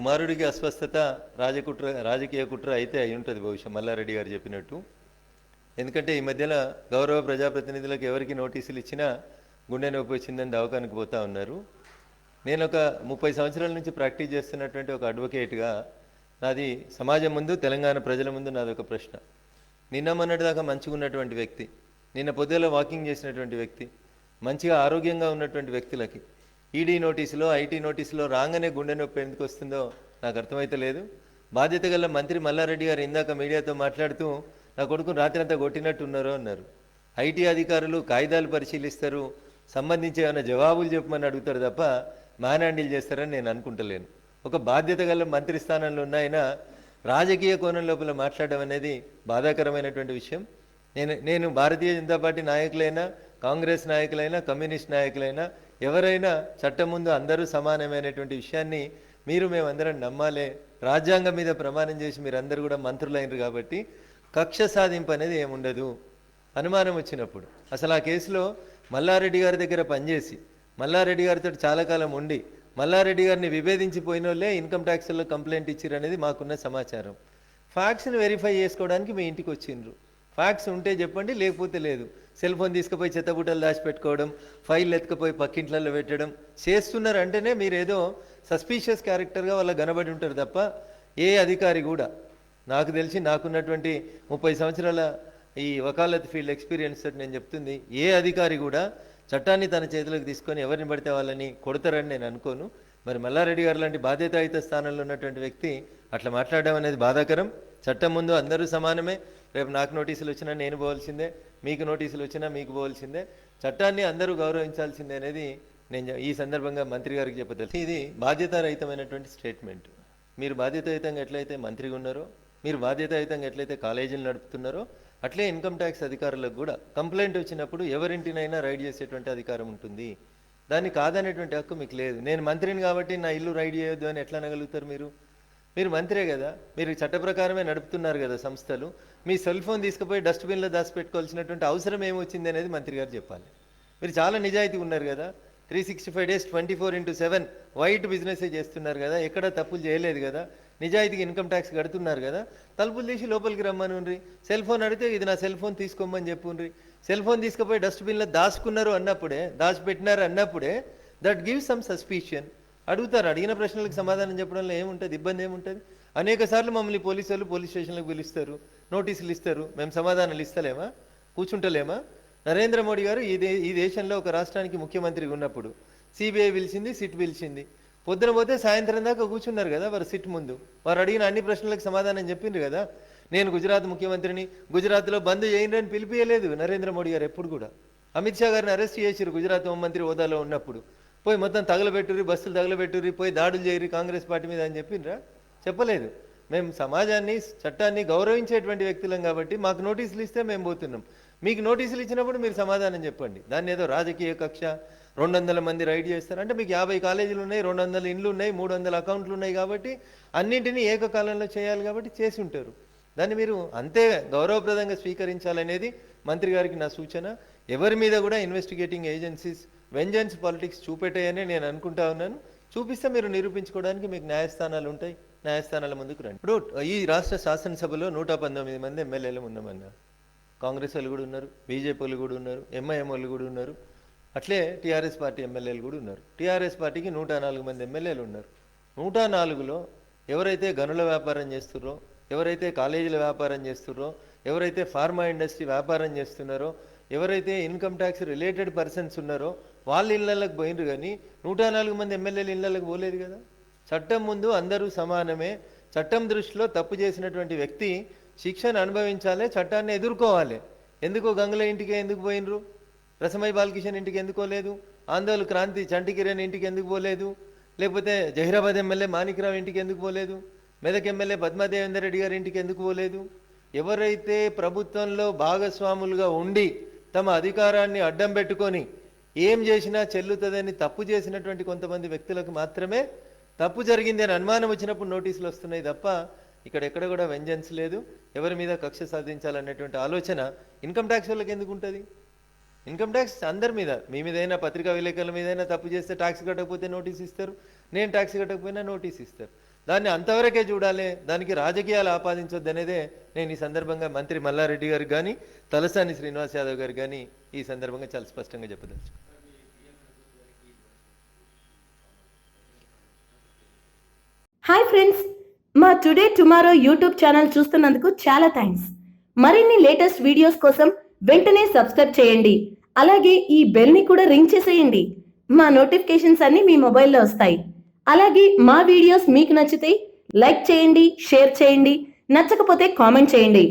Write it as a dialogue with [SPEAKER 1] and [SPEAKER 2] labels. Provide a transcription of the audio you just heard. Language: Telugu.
[SPEAKER 1] కుమారుడికి అస్వస్థత రాజకీయ కుట్ర అయితే అయి ఉంటుంది బహుశా మల్లారెడ్డి గారు చెప్పినట్టు. ఎందుకంటే ఈ మధ్యన గౌరవ ప్రజాప్రతినిధులకు ఎవరికి నోటీసులు ఇచ్చినా గుండె నొప్పి వచ్చిందని దవాఖానికి పోతా ఉన్నారు. నేను ఒక 30 సంవత్సరాల నుంచి ప్రాక్టీస్ చేస్తున్నటువంటి ఒక అడ్వకేట్గా నాది సమాజం ముందు, తెలంగాణ ప్రజల ముందు నాది ఒక ప్రశ్న. నిన్న మొన్నటి దాకా మంచిగా ఉన్నటువంటి వ్యక్తి, నిన్న పొద్దుల వాకింగ్ చేసినటువంటి వ్యక్తి, మంచిగా ఆరోగ్యంగా ఉన్నటువంటి వ్యక్తులకి ఈడీ నోటీసులో, ఐటీ నోటీసులో రాగానే గుండె నొప్పి ఎందుకు వస్తుందో నాకు అర్థమైతే లేదు. బాధ్యత గల మంత్రి మల్లారెడ్డి గారు ఇందాక మీడియాతో మాట్లాడుతూ నా కొడుకును రాత్రంతా కొట్టినట్టున్నారు అన్నారు. ఐటీ అధికారులు కాగితాలు పరిశీలిస్తారు, సంబంధించి ఏమైనా జవాబులు చెప్పమని అడుగుతారు తప్ప మ్యాన్ హ్యాండిల్ చేస్తారని నేను అనుకుంటలేను. ఒక బాధ్యత గల మంత్రి స్థానంలో ఉన్న ఆయన రాజకీయ కోణం లోపల మాట్లాడడం అనేది బాధాకరమైనటువంటి విషయం. నేను భారతీయ జనతా పార్టీ నాయకులైనా, కాంగ్రెస్ నాయకులైనా, కమ్యూనిస్ట్ నాయకులైనా ఎవరైనా చట్టం ముందు అందరూ సమానమైనటువంటి విషయాన్ని మేమందరం నమ్మాలే. రాజ్యాంగం మీద ప్రమాణం చేసి మీరందరూ కూడా మంత్రులైనరు కాబట్టి కక్ష సాధింపు అనేది ఏముండదు. అనుమానం వచ్చినప్పుడు అసలు ఆ కేసులో మల్లారెడ్డి గారి దగ్గర పనిచేసి మల్లారెడ్డి గారితో చాలా కాలం ఉండి మల్లారెడ్డి గారిని విభేదించిపోయిన వాళ్ళే ఇన్కమ్ ట్యాక్స్లో కంప్లైంట్ ఇచ్చారు అనేది మాకున్న సమాచారం. ఫ్యాక్ట్స్ని వెరిఫై చేసుకోవడానికి మీ ఇంటికి వచ్చిండ్రు. ఫ్యాక్ట్స్ ఉంటే చెప్పండి, లేకపోతే లేదు. సెల్ ఫోన్ తీసుకుపోయి చెత్తబుట్టలు దాచిపెట్టుకోవడం, ఫైల్ ఎత్తుకుపోయి పక్కింట్లలో పెట్టడం చేస్తున్నారు అంటేనే మీరు ఏదో సస్పీషియస్ క్యారెక్టర్గా వాళ్ళ కనబడి ఉంటారు తప్ప ఏ అధికారి కూడా, నాకు తెలిసి నాకున్నటువంటి 30 సంవత్సరాల ఈ వకాలత్ ఫీల్డ్ ఎక్స్పీరియన్స్ తోటి నేను చెప్తుంది, ఏ అధికారి కూడా చట్టాన్ని తన చేతులకు తీసుకొని ఎవరిని పడితే వాళ్ళని కొడతారని నేను అనుకోను. మరి మల్లారెడ్డి గారు లాంటి బాధ్యతాయుత స్థానంలో ఉన్నటువంటి వ్యక్తి అట్లా మాట్లాడడం అనేది బాధాకరం. చట్టం ముందు అందరూ సమానమే. రేపు నాకు నోటీసులు వచ్చినా నేను పోవాల్సిందే, మీకు నోటీసులు వచ్చినా మీకు పోవాల్సిందే. చట్టాన్ని అందరూ గౌరవించాల్సిందే అనేది నేను ఈ సందర్భంగా మంత్రి గారికి చెప్పదలుచు. ఇది బాధ్యతారహితమైనటువంటి స్టేట్మెంట్. మీరు బాధ్యతాయుతంగా ఎట్లయితే మంత్రిగా ఉన్నారో, మీరు బాధ్యతాయుతంగా ఎట్లయితే కాలేజీలు నడుపుతున్నారో, అట్లే ఇన్కమ్ ట్యాక్స్ అధికారులకు కూడా కంప్లైంట్ వచ్చినప్పుడు ఎవరింటినైనా రైడ్ చేసేటువంటి అధికారం ఉంటుంది. దాన్ని కాదనేటువంటి హక్కు మీకు లేదు. నేను మంత్రిని కాబట్టి నా ఇల్లు రైడ్ చేయొద్దు అని ఎట్లా అనగలుగుతారు? మీరు మంత్రే కదా, మీరు చట్ట ప్రకారమే నడుపుతున్నారు కదా సంస్థలు. మీ సెల్ ఫోన్ తీసుకుపోయి డస్ట్బిన్లో దాచిపెట్టుకోవాల్సినటువంటి అవసరం ఏమొచ్చింది అనేది మంత్రి గారు చెప్పాలి. మీరు చాలా నిజాయితీ ఉన్నారు కదా, 365 days 24/7 వైట్ బిజినెసే చేస్తున్నారు కదా, ఎక్కడ తప్పులు చేయలేదు కదా, నిజాయితీకి ఇన్కమ్ ట్యాక్స్ కడుతున్నారు కదా, తలుపులు తీసి లోపలికి రమ్మనుండ్రి. సెల్ ఫోన్ అడిగితే ఇది నా సెల్ ఫోన్ తీసుకోమని చెప్పుండ్రి. సెల్ ఫోన్ తీసుకుపోయి డస్ట్బిన్లో దాచుకున్నారు అన్నప్పుడే, దాచిపెట్టినారు అన్నప్పుడే దట్ గివ్స్ సమ్ సస్పిషన్. అడుగుతారు, అడిగిన ప్రశ్నలకు సమాధానం చెప్పడంలో ఏముంటుంది, ఇబ్బంది ఏముంటుంది? అనేక సార్లు మమ్మల్ని పోలీసు వాళ్ళు పోలీస్ స్టేషన్లకు పిలుస్తారు, నోటీసులు ఇస్తారు, మేము సమాధానాలు ఇస్తలేమా, కూర్చుంటలేమా? నరేంద్ర మోడీ గారు ఈ దేశంలో ఒక రాష్ట్రానికి ముఖ్యమంత్రిగా ఉన్నప్పుడు సిబిఐ పిలిచింది, సిట్ పిలిచింది. పొద్దున పోతే సాయంత్రం దాకా కూర్చున్నారు కదా వారు సిట్ ముందు. వారు అడిగిన అన్ని ప్రశ్నలకు సమాధానం చెప్పిండ్రు కదా. నేను గుజరాత్ ముఖ్యమంత్రిని, గుజరాత్లో బంద్ చేయండి అని పిలిపియలేదు నరేంద్ర మోడీ గారు ఎప్పుడు కూడా. అమిత్ షా గారిని అరెస్ట్ చేసిరు గుజరాత్ హోంమంత్రి హోదాలో ఉన్నప్పుడు. పోయి మొత్తం తగలబెట్టుర్రి, బస్సులు తగలబెట్టుర్రి, పోయి దాడులు చేయరు కాంగ్రెస్ పార్టీ మీద అని చెప్పిండ్రా? చెప్పలేదు. మేము సమాజాన్ని, చట్టాన్ని గౌరవించేటువంటి వ్యక్తులం కాబట్టి మాకు నోటీసులు ఇస్తే మేము పోతున్నాం. మీకు నోటీసులు ఇచ్చినప్పుడు మీరు సమాధానం చెప్పండి. దాన్ని ఏదో రాజకీయ కక్ష, 200 మంది రైడ్ చేస్తారు అంటే, మీకు 50 కాలేజీలు ఉన్నాయి, 200 ఇండ్లు ఉన్నాయి, 300 అకౌంట్లు ఉన్నాయి కాబట్టి అన్నింటినీ ఏకకాలంలో చేయాలి కాబట్టి చేసి ఉంటారు. దాన్ని మీరు అంతే గౌరవప్రదంగా స్వీకరించాలనేది మంత్రి గారికి నా సూచన. ఎవరి మీద కూడా ఇన్వెస్టిగేటింగ్ ఏజెన్సీస్ వెంజెన్స్ పాలిటిక్స్ చూపెట్టాయని నేను అనుకుంటా ఉన్నాను. చూపిస్తే మీరు నిరూపించుకోవడానికి మీకు న్యాయస్థానాలు ఉంటాయి, న్యాయస్థానాల ముందుకు రండి. ఇప్పుడు ఈ రాష్ట్ర శాసనసభలో 119 మంది ఎమ్మెల్యేలు ఉన్నామన్నా. కాంగ్రెస్ వాళ్ళు కూడా ఉన్నారు, బీజేపీ వాళ్ళు కూడా ఉన్నారు, ఎంఐఎం వాళ్ళు కూడా ఉన్నారు, అట్లే టీఆర్ఎస్ పార్టీ ఎమ్మెల్యేలు కూడా ఉన్నారు. టీఆర్ఎస్ పార్టీకి 104 మంది ఎమ్మెల్యేలు ఉన్నారు. 104లో ఎవరైతే గనుల వ్యాపారం చేస్తున్నారో, ఎవరైతే కాలేజీల వ్యాపారం చేస్తున్నారో, ఎవరైతే ఫార్మా ఇండస్ట్రీ వ్యాపారం చేస్తున్నారో, ఎవరైతే ఇన్కమ్ ట్యాక్స్ రిలేటెడ్ పర్సన్స్ ఉన్నారో వాళ్ళ ఇళ్లలోకి పోయినరు. కానీ 104 మంది ఎమ్మెల్యేలు ఇళ్లలోకి పోలేదు కదా. చట్టం ముందు అందరూ సమానమే. చట్టం దృష్టిలో తప్పు చేసినటువంటి వ్యక్తి శిక్షను అనుభవించాలి, చట్టాన్ని ఎదుర్కోవాలి. ఎందుకో గంగుల ఇంటికి ఎందుకు పోయినరు, రసమయ్య బాలకిషన్ ఇంటికి ఎందుకు పోలేదు, ఆందోళన క్రాంతి చంటికిరణ్ ఇంటికి ఎందుకు పోలేదు, లేకపోతే జహీరాబాద్ ఎమ్మెల్యే మాణిక్రావు ఇంటికి ఎందుకు పోలేదు, మెదక్ ఎమ్మెల్యే పద్మాదేవేందర్ రెడ్డి గారి ఇంటికి ఎందుకు పోలేదు? ఎవరైతే ప్రభుత్వంలో భాగస్వాములుగా ఉండి తమ అధికారాన్ని అడ్డం పెట్టుకొని ఏం చేసినా చెల్లుతుందని తప్పు చేసినటువంటి కొంతమంది వ్యక్తులకు మాత్రమే తప్పు జరిగింది అని అనుమానం వచ్చినప్పుడు నోటీసులు వస్తున్నాయి తప్ప ఇక్కడ ఎక్కడ కూడా వెంజెన్స్ లేదు. ఎవరి మీద కక్ష సాధించాలనేటువంటి ఆలోచన ఇన్కమ్ ట్యాక్స్ వాళ్ళకి ఎందుకు ఉంటుంది? ఇన్కమ్ ట్యాక్స్ అందరి మీద, మీ మీదైనా పత్రికా విలేకరుల మీదైనా తప్పు చేస్తే ట్యాక్స్ కట్టకపోతే నోటీస్ ఇస్తారు, నేను ట్యాక్స్ కట్టకపోయినా నోటీస్ ఇస్తారు. దాన్ని అంతవరకే చూడాలి, దానికి రాజకీయాలు ఆపాదించొద్దు అనేదే నేను ఈ సందర్భంగా మంత్రి మల్లారెడ్డి గారికి కానీ తలసాని శ్రీనివాస్ యాదవ్ గారు కానీ ఈ సందర్భంగా చాలా స్పష్టంగా చెప్పదలుచు.
[SPEAKER 2] హాయ్ ఫ్రెండ్స్, మా టుడే టుమారో యూట్యూబ్ ఛానల్ చూస్తున్నందుకు చాలా థ్యాంక్స్. మరిన్ని లేటెస్ట్ వీడియోస్ కోసం వెంటనే సబ్స్క్రైబ్ చేయండి. అలాగే ఈ బెల్ ని కూడా రింగ్ చేసేయండి. మా నోటిఫికేషన్స్ అన్ని మీ మొబైల్లో వస్తాయి. అలాగే మా వీడియోస్ మీకు నచ్చితే లైక్ చేయండి, షేర్ చేయండి, నచ్చకపోతే కామెంట్ చేయండి.